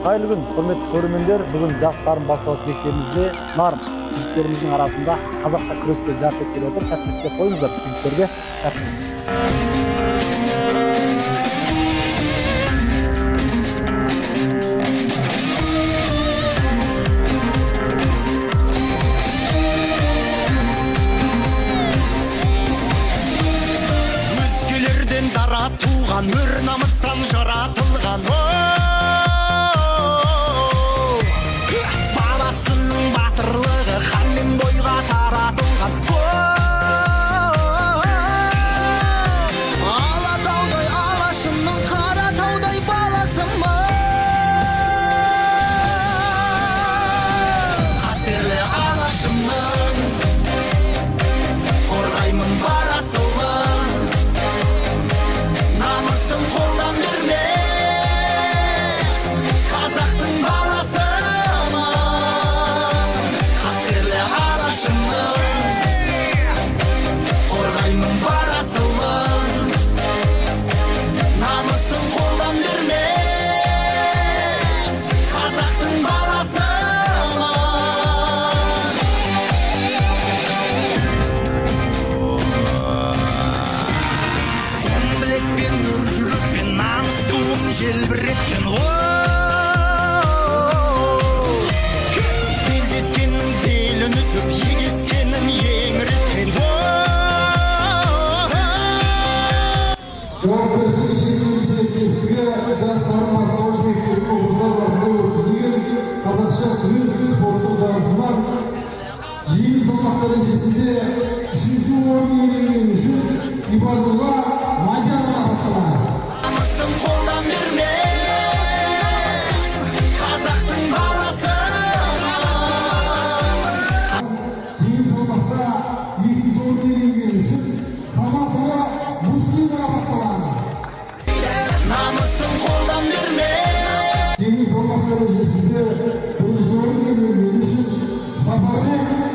Кайырлы күн, құрметті көрермендер. Бүгін жастарын бастауыш мектебімізде нар жігіттеріміздің арасында қазақша күресте жарыс өткелі отыр. Сәттілік деп қойыңыздар, жігіттерге сәттілік. Өзгелерден дара туған, өр намыстан жаратылған. Баласының батырлығы хан мен бойға таратылған. Алатаудай алашымның, Қаратаудай баласымын. Қастерлі алашымның, қорғаймын барасылын. Намысым қолдан бермес, қазақтың баласымын. Қастерлі алашымның, қорғаймын барасылын. Намысым қолдан бермес, қазақтың баласымын. Сен білекпен, өр жүрекпен, намыс туын желбіреткен. Белдескеннің белін үзіп, егескенін еңіреткен. Жауапкершілік шектеулі серіктестігі жастарын бастауыш мектебі облыстар арасында өткізілген қазақша күрес спорттық жарысынан жеңіл салмақ дәрежесінде 3-ші орын иеленгені үшін Ибадулла Мадияр марапатталды. Намысым қолдан бермес, қазақтың баласымын. Жеңіл салмақта 2-ші орын иеленгені үшін Саматұлы Муслим марапатталды. Намысым қолдан бермес. Жеңіл салмақ дәрежесінде 1-ші орын иеленгені үшін Сапарбек